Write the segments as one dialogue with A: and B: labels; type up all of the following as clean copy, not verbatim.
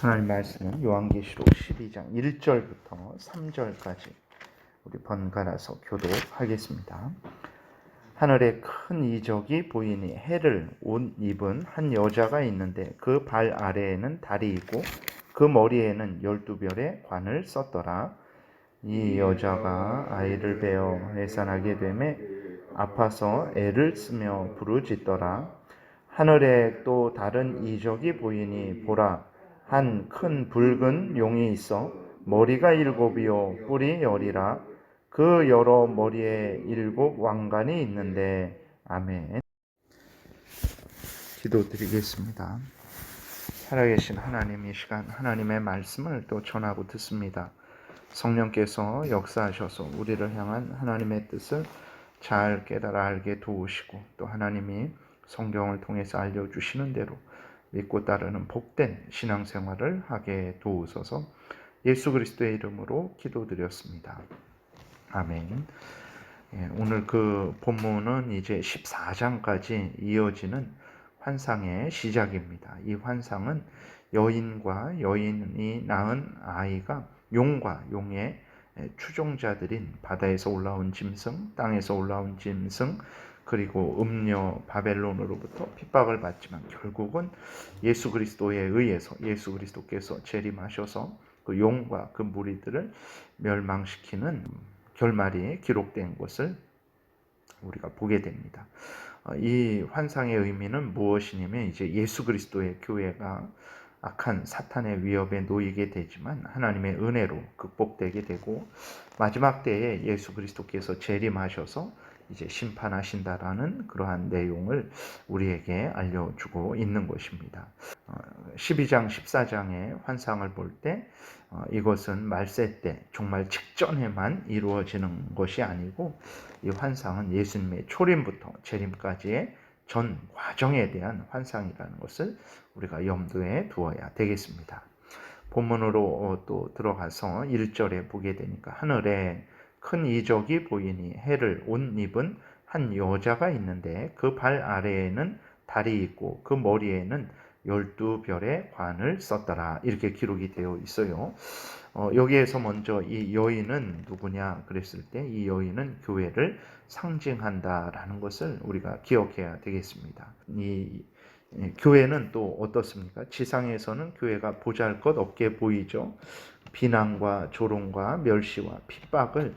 A: 하나님 말씀은 요한계시록 12장 1절부터 3절까지 우리 번갈아서 교독하겠습니다. 하늘에 큰 이적이 보이니 해를 옷 입은 한 여자가 있는데 그 발 아래에는 달이 있고 그 머리에는 12별의 관을 썼더라. 이 여자가 아이를 베어 해산하게 되매 아파서 애를 쓰며 부르짖더라. 하늘에 또 다른 이적이 보이니 보라, 한 큰 붉은 용이 있어 머리가 7이요 뿔이 10이라. 그 여러 머리에 7 왕관이 있는데. 아멘. 기도드리겠습니다. 살아계신 하나님, 이 시간 하나님의 말씀을 또 전하고 듣습니다. 성령께서 역사하셔서 우리를 향한 하나님의 뜻을 잘 깨달아 알게 도우시고, 또 하나님이 성경을 통해서 알려주시는 대로 믿고 따르는 복된 신앙생활을 하게 도우소서. 예수 그리스도의 이름으로 기도드렸습니다. 아멘. 오늘 그 본문은 이제 14장까지 이어지는 환상의 시작입니다. 이 환상은 여인과 여인이 낳은 아이가 용과 용의 추종자들인 바다에서 올라온 짐승, 땅에서 올라온 짐승, 그리고 음녀 바벨론으로부터 핍박을 받지만 결국은 예수 그리스도에 의해서 예수 그리스도께서 재림하셔서 그 용과 그 무리들을 멸망시키는 결말이 기록된 것을 우리가 보게 됩니다. 이 환상의 의미는 무엇이냐면, 이제 예수 그리스도의 교회가 악한 사탄의 위협에 놓이게 되지만 하나님의 은혜로 극복되게 되고, 마지막 때에 예수 그리스도께서 재림하셔서 이제 심판하신다라는 그러한 내용을 우리에게 알려주고 있는 것입니다. 12장 14장의 환상을 볼 때 이것은 말세 때 정말 직전에만 이루어지는 것이 아니고, 이 환상은 예수님의 초림부터 재림까지의 전 과정에 대한 환상이라는 것을 우리가 염두에 두어야 되겠습니다. 본문으로 또 들어가서 1절에 보게 되니까, 하늘에 큰 이적이 보이니 해를 옷 입은 한 여자가 있는데 그 발 아래에는 달이 있고 그 머리에는 12별의 관을 썼더라. 이렇게 기록이 되어 있어요. 여기에서 먼저 이 여인은 누구냐 그랬을 때, 이 여인은 교회를 상징한다라는 것을 우리가 기억해야 되겠습니다. 이 교회는 또 어떻습니까? 지상에서는 교회가 보잘것없게 보이죠. 비난과 조롱과 멸시와 핍박을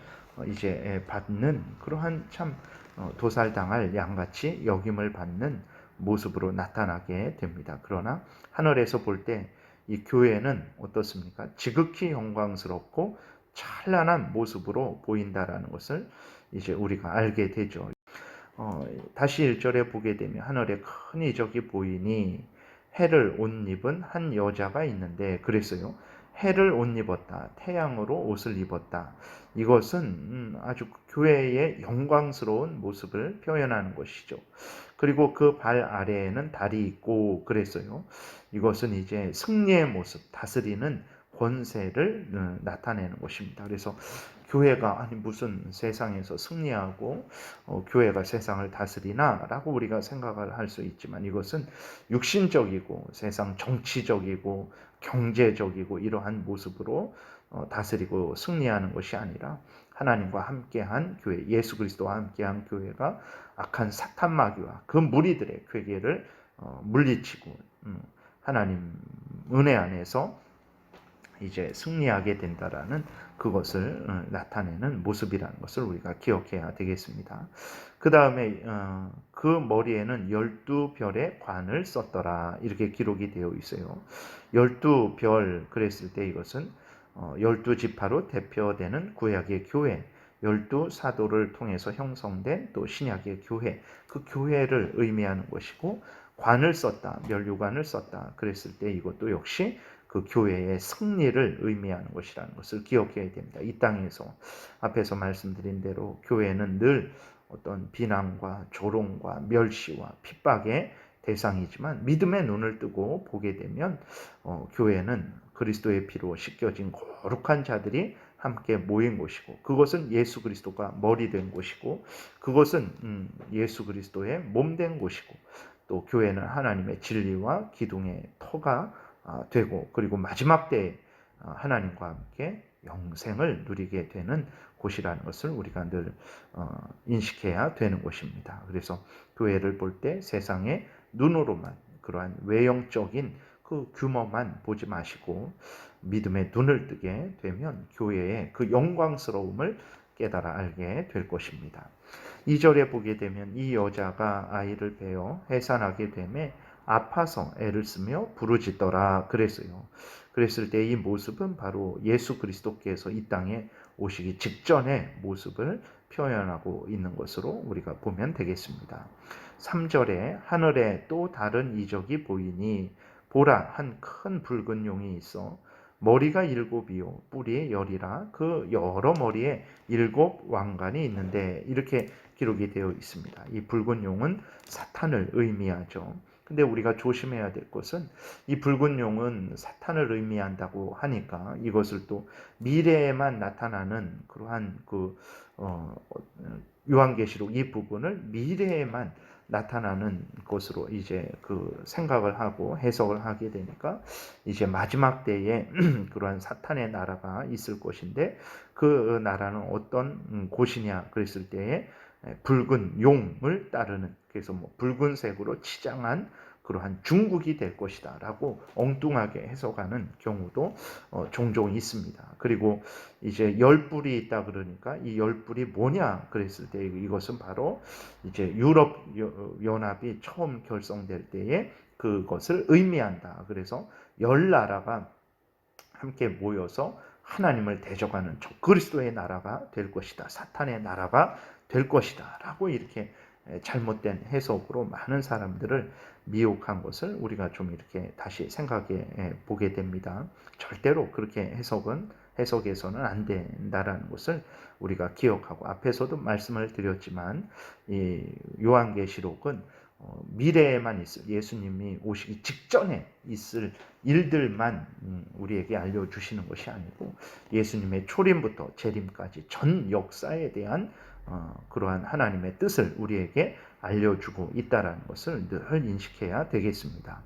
A: 이제 받는 그러한 참 도살당할 양같이 여김을 받는 모습으로 나타나게 됩니다. 그러나 하늘에서 볼 때 이 교회는 어떻습니까? 지극히 영광스럽고 찬란한 모습으로 보인다라는 것을 이제 우리가 알게 되죠. 다시 1절에 보게 되면, 하늘에 큰 이적이 보이니 해를 옷 입은 한 여자가 있는데, 그랬어요. 해를 옷 입었다, 태양으로 옷을 입었다. 이것은 아주 교회의 영광스러운 모습을 표현하는 것이죠. 그리고 그 발 아래에는 달이 있고 그랬어요. 이것은 이제 승리의 모습, 다스리는 권세를 나타내는 것입니다. 그래서 교회가 아니 무슨 세상에서 승리하고 교회가 세상을 다스리나 라고 우리가 생각을 할 수 있지만, 이것은 육신적이고 세상 정치적이고 경제적이고 이러한 모습으로 다스리고 승리하는 것이 아니라, 하나님과 함께한 교회, 예수 그리스도와 함께한 교회가 악한 사탄 마귀와 그 무리들의 괴계를 물리치고 하나님 은혜 안에서 이제 승리하게 된다라는 그것을 나타내는 모습이라는 것을 우리가 기억해야 되겠습니다. 그 다음에 그 머리에는 12별의 관을 썼더라. 이렇게 기록이 되어 있어요. 12별 그랬을 때 이것은 12지파로 대표되는 구약의 교회, 12사도를 통해서 형성된 또 신약의 교회, 그 교회를 의미하는 것이고, 관을 썼다, 면류관을 썼다 그랬을 때 이것도 역시 그 교회의 승리를 의미하는 것이라는 것을 기억해야 됩니다. 이 땅에서 앞에서 말씀드린 대로 교회는 늘 어떤 비난과 조롱과 멸시와 핍박의 대상이지만, 믿음의 눈을 뜨고 보게 되면 교회는 그리스도의 피로 씻겨진 거룩한 자들이 함께 모인 곳이고, 그것은 예수 그리스도가 머리 된 곳이고, 그것은 예수 그리스도의 몸 된 곳이고, 또 교회는 하나님의 진리와 기둥의 터가 되고 그리고 마지막 때에 하나님과 함께 영생을 누리게 되는 곳이라는 것을 우리가 늘 인식해야 되는 곳입니다. 그래서 교회를 볼 때 세상의 눈으로만 그러한 외형적인 그 규모만 보지 마시고 믿음의 눈을 뜨게 되면 교회의 그 영광스러움을 깨달아 알게 될 것입니다. 2절에 보게 되면 이 여자가 아이를 베어 해산하게 되매 아파서 애를 쓰며 부르짖더라 그랬어요. 그랬을 때 이 모습은 바로 예수 그리스도께서 이 땅에 오시기 직전의 모습을 표현하고 있는 것으로 우리가 보면 되겠습니다. 3절에 하늘에 또 다른 이적이 보이니 보라 한 큰 붉은 용이 있어 머리가 7이요 뿔이 10이라 그 여러 머리에 7 왕관이 있는데 이렇게 기록이 되어 있습니다. 이 붉은 용은 사탄을 의미하죠. 근데 우리가 조심해야 될 것은 이 붉은 용은 사탄을 의미한다고 하니까 이것을 또 미래에만 나타나는 그러한 요한계시록 이 부분을 미래에만 나타나는 것으로 이제 그 생각을 하고 해석을 하게 되니까 이제 마지막 때에 그러한 사탄의 나라가 있을 것인데 그 나라는 어떤 곳이냐 그랬을 때에 붉은 용을 따르는 그래서 붉은색으로 치장한 그러한 중국이 될 것이다 라고 엉뚱하게 해석하는 경우도 종종 있습니다. 그리고 이제 10뿔이 있다 그러니까 이 10뿔이 뭐냐 그랬을 때 이것은 바로 이제 유럽 연합이 처음 결성될 때에 그것을 의미한다. 그래서 10나라가 함께 모여서 하나님을 대적하는 그리스도의 나라가 될 것이다. 사탄의 나라가 될 것이다. 라고 이렇게 잘못된 해석으로 많은 사람들을 미혹한 것을 우리가 좀 이렇게 다시 생각해 보게 됩니다. 절대로 그렇게 해석해서는 안 된다라는 것을 우리가 기억하고 앞에서도 말씀을 드렸지만 이 요한계시록은 미래에만 있을 예수님이 오시기 직전에 있을 일들만 우리에게 알려주시는 것이 아니고 예수님의 초림부터 재림까지 전 역사에 대한 그러한 하나님의 뜻을 우리에게 알려주고 있다는 것을 늘 인식해야 되겠습니다.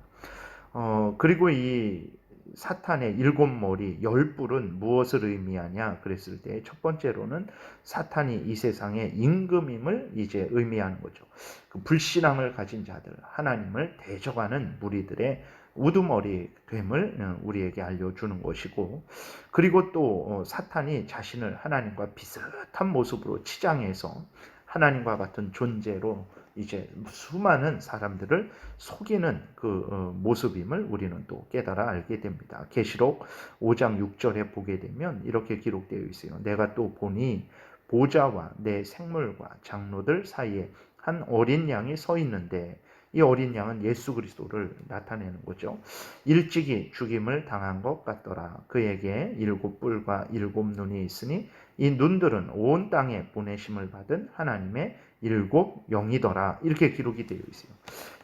A: 그리고 이 사탄의 7머리 10뿔은 무엇을 의미하냐 그랬을 때 첫 번째로는 사탄이 이 세상의 임금임을 이제 의미하는 거죠. 그 불신앙을 가진 자들, 하나님을 대적하는 무리들의 우두머리 됨을 우리에게 알려주는 것이고 그리고 또 사탄이 자신을 하나님과 비슷한 모습으로 치장해서 하나님과 같은 존재로 이제 수많은 사람들을 속이는 그 모습임을 우리는 또 깨달아 알게 됩니다. 계시록 5장 6절에 보게 되면 이렇게 기록되어 있어요. 내가 또 보니 보좌와 내 생물과 장로들 사이에 한 어린 양이 서 있는데 이 어린 양은 예수 그리스도를 나타내는 거죠. 일찍이 죽임을 당한 것 같더라. 그에게 7뿔과 7눈이 있으니 이 눈들은 온 땅에 보내심을 받은 하나님의 7 영이더라. 이렇게 기록이 되어 있어요.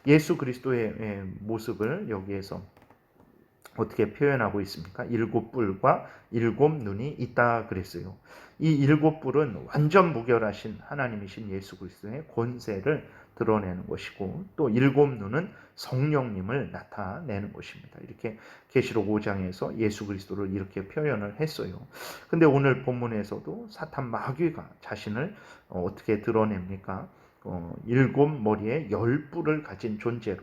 A: 예수 그리스도의 모습을 여기에서 어떻게 표현하고 있습니까? 7뿔과 7눈이 있다 그랬어요. 이 7뿔은 완전 무결하신 하나님이신 예수 그리스도의 권세를 드러내는 것이고 또 7눈은 성령님을 나타내는 것입니다. 이렇게 계시록 5장에서 예수 그리스도를 이렇게 표현을 했어요. 근데 오늘 본문에서도 사탄 마귀가 자신을 어떻게 드러냅니까? 7머리에 10뿔을 가진 존재로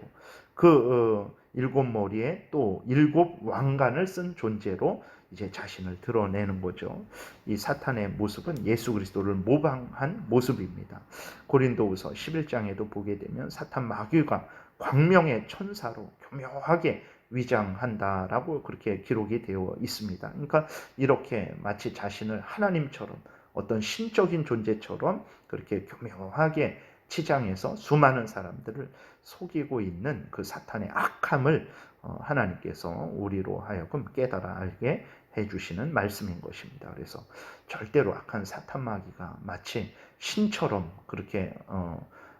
A: 그 7머리에 또 7 왕관을 쓴 존재로 이제 자신을 드러내는 거죠. 이 사탄의 모습은 예수 그리스도를 모방한 모습입니다. 고린도후서 11장에도 보게 되면 사탄 마귀가 광명의 천사로 교묘하게 위장한다라고 그렇게 기록이 되어 있습니다. 그러니까 이렇게 마치 자신을 하나님처럼 어떤 신적인 존재처럼 그렇게 교묘하게 치장해서 수많은 사람들을 속이고 있는 그 사탄의 악함을 하나님께서 우리로 하여금 깨달아 알게 해주시는 말씀인 것입니다. 그래서 절대로 악한 사탄 마귀가 마치 신처럼 그렇게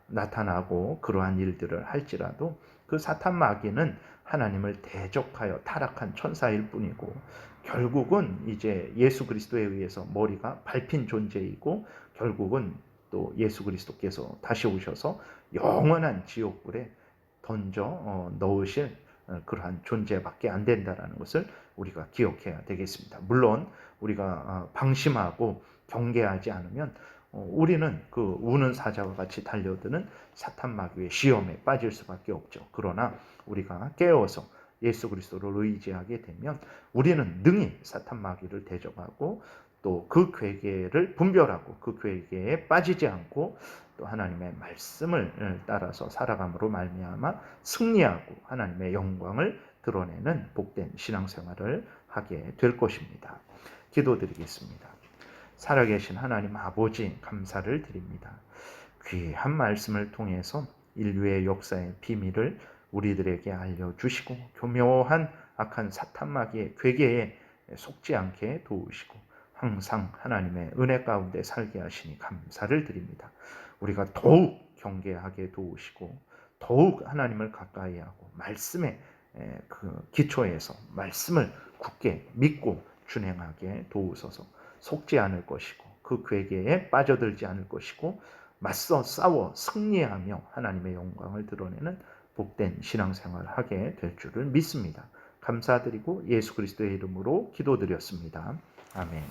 A: 나타나고 그러한 일들을 할지라도 그 사탄 마귀는 하나님을 대적하여 타락한 천사일 뿐이고 결국은 이제 예수 그리스도에 의해서 머리가 밟힌 존재이고 결국은 또 예수 그리스도께서 다시 오셔서 영원한 지옥불에 던져 넣으실 그러한 존재밖에 안 된다라는 것을 우리가 기억해야 되겠습니다. 물론 우리가 방심하고 경계하지 않으면 우리는 그 우는 사자와 같이 달려드는 사탄 마귀의 시험에 빠질 수밖에 없죠. 그러나 우리가 깨어서 예수 그리스도를 의지하게 되면 우리는 능히 사탄 마귀를 대적하고 또 그 괴계를 분별하고 그 괴계에 빠지지 않고 또 하나님의 말씀을 따라서 살아감으로 말미암아 승리하고 하나님의 영광을 드러내는 복된 신앙생활을 하게 될 것입니다. 기도드리겠습니다. 살아계신 하나님 아버지 감사를 드립니다. 귀한 말씀을 통해서 인류의 역사의 비밀을 우리들에게 알려주시고 교묘한 악한 사탄 마귀의 괴계에 속지 않게 도우시고 항상 하나님의 은혜 가운데 살게 하시니 감사를 드립니다. 우리가 더욱 경계하게 도우시고 더욱 하나님을 가까이 하고 말씀의 그 기초에서 말씀을 굳게 믿고 준행하게 도우소서. 속지 않을 것이고 그 괴계에 빠져들지 않을 것이고 맞서 싸워 승리하며 하나님의 영광을 드러내는 복된 신앙생활을 하게 될 줄을 믿습니다. 감사드리고 예수 그리스도의 이름으로 기도드렸습니다. 아멘.